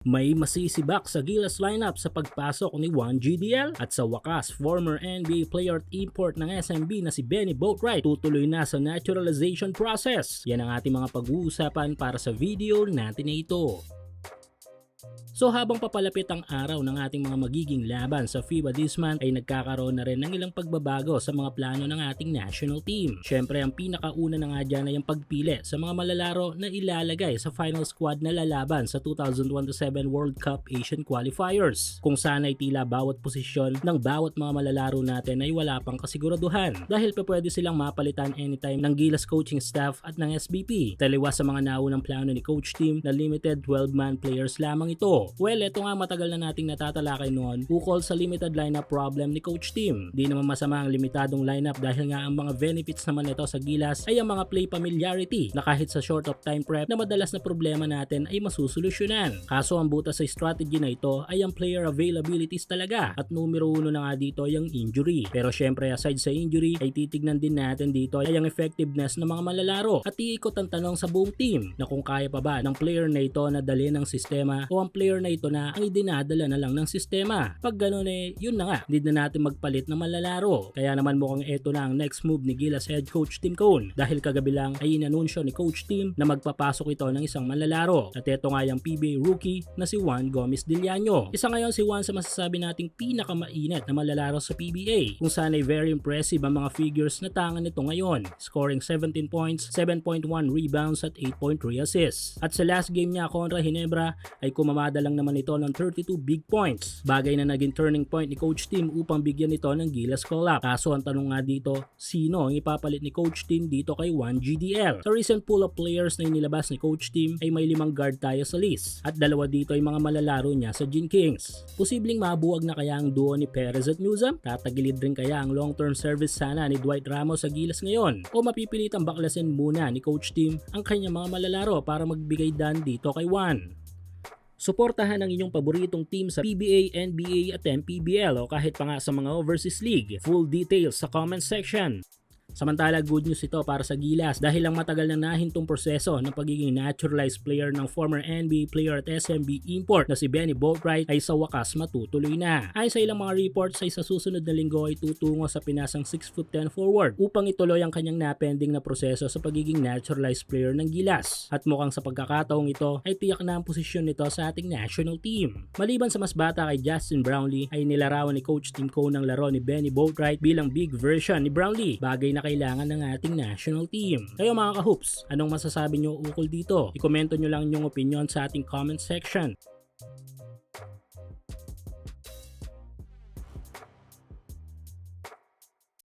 May masisibak sa Gilas lineup sa pagpasok ni Juan GDL at sa wakas former NBA player at import ng SMB na si Benny Boatwright tutuloy na sa naturalization process. Yan ang ating mga pag-uusapan para sa video natin na ito. So habang papalapit ang araw ng ating mga magiging laban sa FIBA this month ay nagkakaroon na rin ng ilang pagbabago sa mga plano ng ating national team. Syempre ang pinakauna na nga dyan ay ang pagpili sa mga malalaro na ilalagay sa final squad na lalaban sa 2027 World Cup Asian Qualifiers. Kung saan ay tila bawat posisyon ng bawat mga malalaro natin ay wala pang kasiguraduhan dahil pa pwede silang mapalitan anytime ng Gilas coaching staff at ng SBP. Taliwas sa mga naunang plano ni Coach Team na limited 12-man players lamang ito. Well, ito nga matagal na nating natatalakay noon ukol sa limited lineup problem ni Coach Team. Di naman masama ang limitadong lineup dahil nga ang mga benefits naman nito sa Gilas ay ang mga play familiarity na kahit sa short of time prep na madalas na problema natin ay masusolusyonan. Kaso ang butas sa strategy na ito ay ang player availabilities talaga at numero uno na nga dito ay ang injury. Pero syempre aside sa injury ay titignan din natin dito ay ang effectiveness ng mga malalaro at iikot ang tanong sa buong team na kung kaya pa ba ng player na ito na dalhin ng sistema o ang player na ito na ang idinadala na lang ng sistema. Pag ganun yun na nga, hindi na natin magpalit ng malalaro. Kaya naman mukhang ito na ang next move ni Gilas head coach Tim Cone dahil kagabi lang ay inanunsyo ni Coach Tim na magpapasok ito ng isang malalaro. At ito nga yung PBA rookie na si Juan Gomez Diliano. Isa ngayon si Juan sa masasabi nating pinakamainit na malalaro sa PBA kung saan ay very impressive ang mga figures na tangan nito ngayon. Scoring 17 points, 7.1 rebounds at 8.3 assists. At sa last game niya kontra Ginebra ay kumamada lang naman ito ng 32 big points. Bagay na naging turning point ni Coach Tim upang bigyan ito ng Gilas call-up. Kaso ang tanong nga dito, sino ang ipapalit ni Coach Tim dito kay Juan GDL? Sa recent pool of players na inilabas ni Coach Tim ay may 5 guard tayo sa list at 2 dito ay mga malalaro niya sa Gin Kings. Posibleng mabuwag na kaya ang duo ni Perez at Newsom? Tatagilid rin kaya ang long-term service sana ni Dwight Ramos sa Gilas ngayon? O mapipilitang baklasin muna ni Coach Tim ang kanyang mga malalaro para magbigay dan dito kay Juan? Suportahan ang inyong paboritong team sa PBA, NBA at MPBL o kahit pa nga sa mga overseas league. Full details sa comment section. Samantala good news ito para sa Gilas dahil ang matagal na nahintong proseso ng pagiging naturalized player ng former NBA player at SMB import na si Benny Boatwright ay sa wakas matutuloy na. Ayon sa ilang mga reports ay sa susunod na linggo ay tutungo sa pinasang 6'10" forward upang ituloy ang kanyang napending na proseso sa pagiging naturalized player ng Gilas. At mukhang sa pagkakataong ito ay tiyak na ang posisyon nito sa ating national team. Maliban sa mas bata kay Justin Brownlee ay nilarawan ni Coach Tim Cone ng laro ni Benny Boatwright bilang big version ni Brownlee, bagay na kailangan ng ating national team. Kayo mga ka-hoops, anong masasabi nyo ukol dito? I-komento nyo lang yung opinion sa ating comment section.